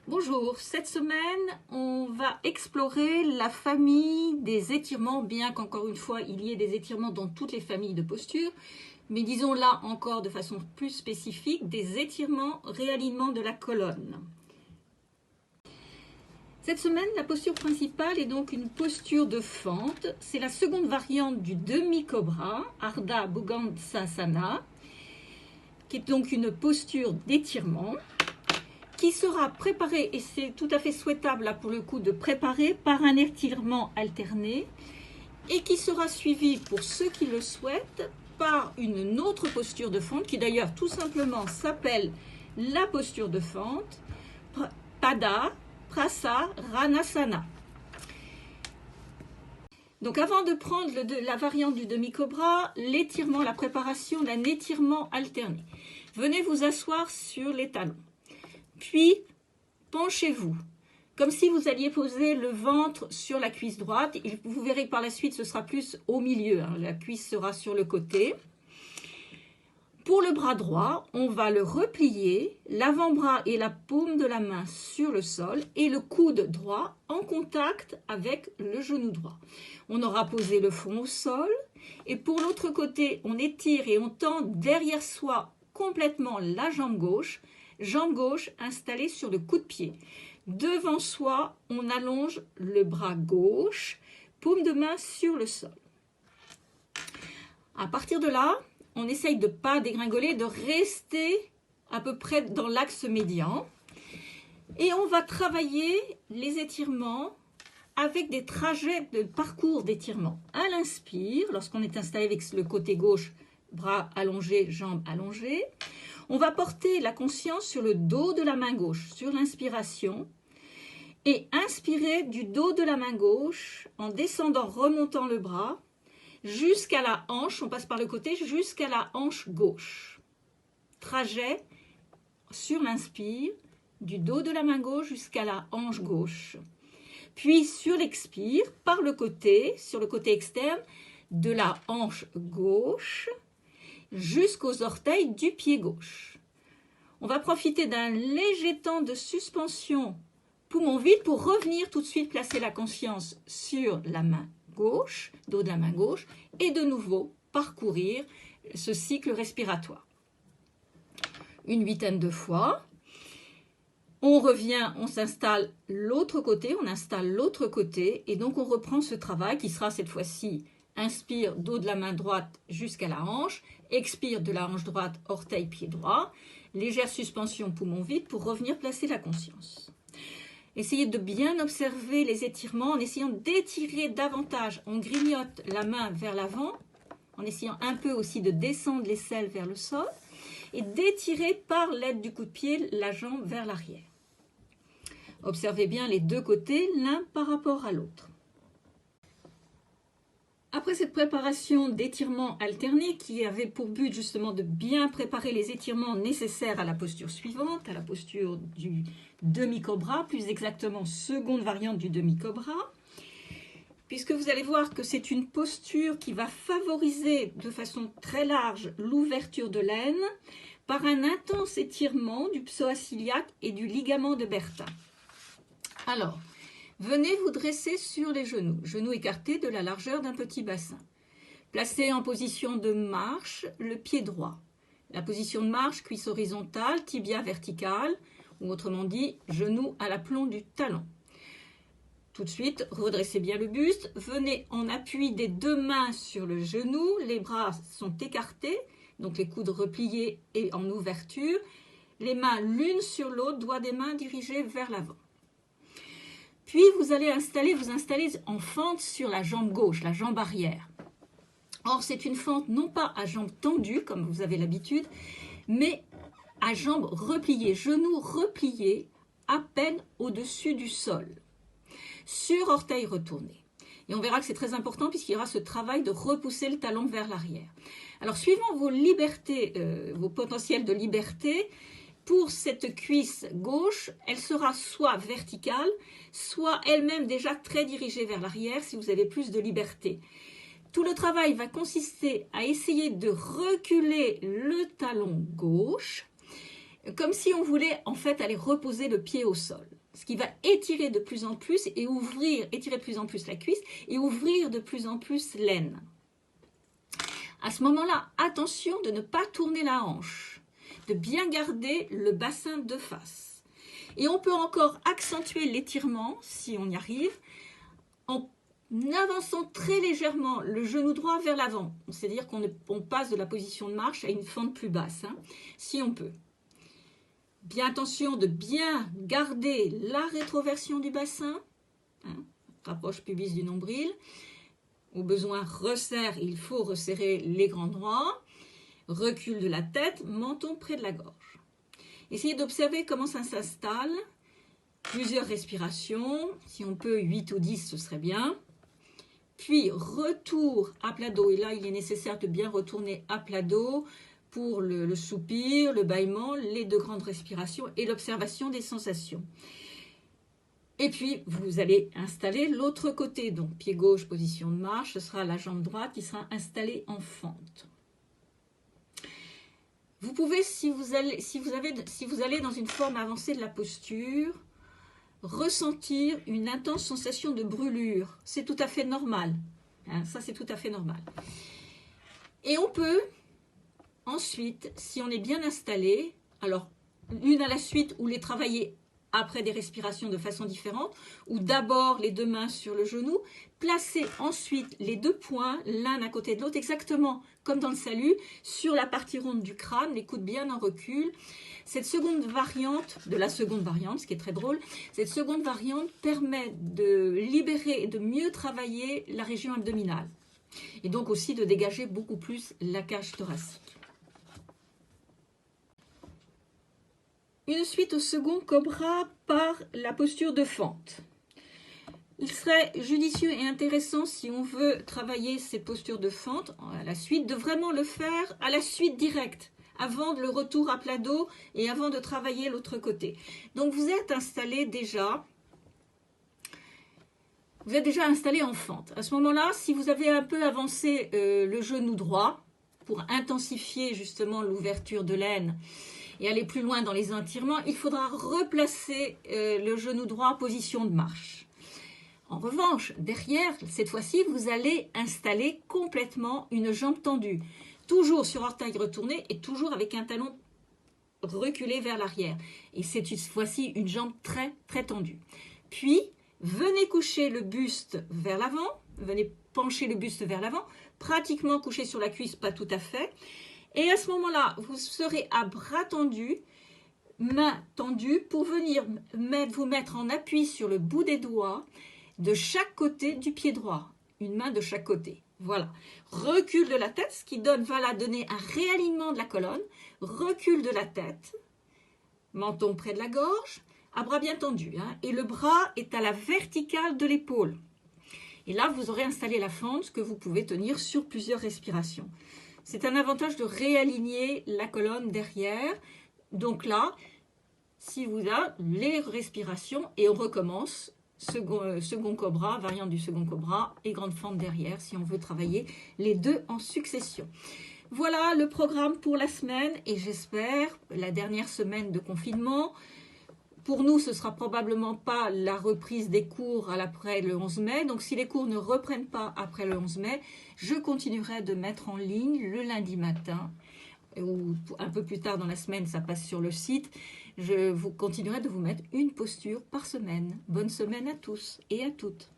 Bonjour, cette semaine on va explorer la famille des étirements, bien qu'encore une fois il y ait des étirements dans toutes les familles de postures, mais disons là encore de façon plus spécifique des étirements réalignement de la colonne. Cette semaine, la posture principale est donc une posture de fente. C'est la seconde variante du demi-cobra, Ardha Bhujangasana, qui est donc une posture d'étirement, qui sera préparée, et c'est tout à fait souhaitable là pour le coup de préparer par un étirement alterné, et qui sera suivi pour ceux qui le souhaitent par une autre posture de fente, qui d'ailleurs tout simplement s'appelle la posture de fente, Pada Prasarana. Donc avant de prendre la variante du demi-cobra, l'étirement, la préparation d'un étirement alterné. Venez vous asseoir sur les talons. Puis, penchez-vous, comme si vous alliez poser le ventre sur la cuisse droite. Et vous verrez que par la suite, ce sera plus au milieu. La cuisse sera sur le côté. Pour le bras droit, on va le replier, l'avant-bras et la paume de la main sur le sol et le coude droit en contact avec le genou droit. On aura posé le front au sol et pour l'autre côté, on étire et on tend derrière soi complètement la jambe gauche installée sur le coude-pied. Devant soi, on allonge le bras gauche, paume de main sur le sol. À partir de là, on essaye de ne pas dégringoler, de rester à peu près dans l'axe médian. Et on va travailler les étirements avec des trajets de parcours d'étirement. À l'inspire, lorsqu'on est installé avec le côté gauche, bras allongés, jambes allongées, on va porter la conscience sur le dos de la main gauche, sur l'inspiration, et inspirer du dos de la main gauche en descendant, remontant le bras, jusqu'à la hanche, on passe par le côté, jusqu'à la hanche gauche. Trajet sur l'inspire, du dos de la main gauche jusqu'à la hanche gauche. Puis sur l'expire, par le côté, sur le côté externe, de la hanche gauche jusqu'aux orteils du pied gauche. On va profiter d'un léger temps de suspension poumon vide pour revenir tout de suite placer la conscience sur la main gauche, dos de la main gauche, et de nouveau parcourir ce cycle respiratoire. Une 8aine de fois. On revient, on s'installe l'autre côté, on installe l'autre côté, et donc on reprend ce travail qui sera cette fois-ci inspire, dos de la main droite jusqu'à la hanche, expire de la hanche droite, orteil, pied droit, légère suspension poumon vide pour revenir placer la conscience. Essayez de bien observer les étirements en essayant d'étirer davantage. On grignote la main vers l'avant, en essayant un peu aussi de descendre l'aisselle vers le sol et d'étirer par l'aide du coup de pied la jambe vers l'arrière. Observez bien les deux côtés, l'un par rapport à l'autre. Après cette préparation d'étirements alternés qui avait pour but justement de bien préparer les étirements nécessaires à la posture suivante, à la posture du demi-cobra, plus exactement seconde variante du demi-cobra, puisque vous allez voir que c'est une posture qui va favoriser de façon très large l'ouverture de l'aine par un intense étirement du psoas iliaque et du ligament de Bertha. Alors, venez vous dresser sur les genoux, genoux écartés de la largeur d'un petit bassin. Placez en position de marche le pied droit. La position de marche, cuisse horizontale, tibia vertical, ou autrement dit, genou à l'aplomb du talon. Tout de suite, redressez bien le buste, venez en appui des deux mains sur le genou, les bras sont écartés, donc les coudes repliés et en ouverture, les mains l'une sur l'autre, doigts des mains dirigés vers l'avant. Puis vous allez vous installer en fente sur la jambe gauche, la jambe arrière. Or, c'est une fente non pas à jambes tendues, comme vous avez l'habitude, mais à jambes repliées, genoux repliés, à peine au-dessus du sol, sur orteils retournés. Et on verra que c'est très important puisqu'il y aura ce travail de repousser le talon vers l'arrière. Alors, suivant vos libertés, vos potentiels de liberté, pour cette cuisse gauche, elle sera soit verticale, soit elle-même déjà très dirigée vers l'arrière si vous avez plus de liberté. Tout le travail va consister à essayer de reculer le talon gauche comme si on voulait en fait aller reposer le pied au sol. Ce qui va étirer de plus en plus et étirer de plus en plus la cuisse et ouvrir de plus en plus l'aine. À ce moment-là, attention de ne pas tourner la hanche, de bien garder le bassin de face. Et on peut encore accentuer l'étirement, si on y arrive, en avançant très légèrement le genou droit vers l'avant. C'est-à-dire qu'on passe de la position de marche à une fente plus basse, si on peut. Bien attention de bien garder la rétroversion du bassin, rapproche pubis du nombril. Au besoin, resserre, il faut resserrer les grands droits. Recul de la tête, menton près de la gorge. Essayez d'observer comment ça s'installe. Plusieurs respirations, si on peut 8 ou 10, ce serait bien. Puis retour à plat dos, et là il est nécessaire de bien retourner à plat dos pour le soupir, le bâillement, les 2 grandes respirations et l'observation des sensations. Et puis vous allez installer l'autre côté, donc pied gauche, position de marche, ce sera la jambe droite qui sera installée en fente. Vous pouvez, si vous allez dans une forme avancée de la posture, ressentir une intense sensation de brûlure. C'est tout à fait normal. Ça, c'est tout à fait normal. Et on peut, ensuite, si on est bien installé, alors l'une à la suite ou les travailler après des respirations de façon différente, ou d'abord les 2 mains sur le genou, placer ensuite les 2 poings l'un à côté de l'autre, exactement comme dans le salut, sur la partie ronde du crâne, les coudes bien en recul. Cette seconde variante, ce qui est très drôle, cette seconde variante permet de libérer et de mieux travailler la région abdominale, et donc aussi de dégager beaucoup plus la cage thoracique. Une suite au second cobra par la posture de fente. Il serait judicieux et intéressant, si on veut travailler ces postures de fente à la suite, de vraiment le faire à la suite directe, avant le retour à plat dos et avant de travailler l'autre côté. Donc vous êtes déjà installé en fente. À ce moment-là, si vous avez un peu avancé le genou droit pour intensifier justement l'ouverture de l'aine et aller plus loin dans les étirements, il faudra replacer le genou droit en position de marche. En revanche, derrière, cette fois-ci, vous allez installer complètement une jambe tendue, toujours sur orteil retourné et toujours avec un talon reculé vers l'arrière. Et c'est cette fois-ci une jambe très, très tendue. Puis, venez coucher le buste vers l'avant, venez pencher le buste vers l'avant, pratiquement couché sur la cuisse, pas tout à fait. Et à ce moment-là, vous serez à bras tendus, mains tendues, pour venir vous mettre en appui sur le bout des doigts de chaque côté du pied droit. Une main de chaque côté. Voilà. Recul de la tête, ce qui va donner un réalignement de la colonne. Recul de la tête. Menton près de la gorge. À bras bien tendus. Et le bras est à la verticale de l'épaule. Et là, vous aurez installé la fente que vous pouvez tenir sur plusieurs respirations. C'est un avantage de réaligner la colonne derrière. Donc là, si vous avez les respirations, et on recommence. Second cobra, variante du second cobra et grande fente derrière si on veut travailler les 2 en succession. Voilà le programme pour la semaine et j'espère la dernière semaine de confinement. Pour nous, ce sera probablement pas la reprise des cours après le 11 mai. Donc si les cours ne reprennent pas après le 11 mai, je continuerai de mettre en ligne le lundi matin ou un peu plus tard dans la semaine, ça passe sur le site. Je continuerai de vous mettre une posture par semaine. Bonne semaine à tous et à toutes.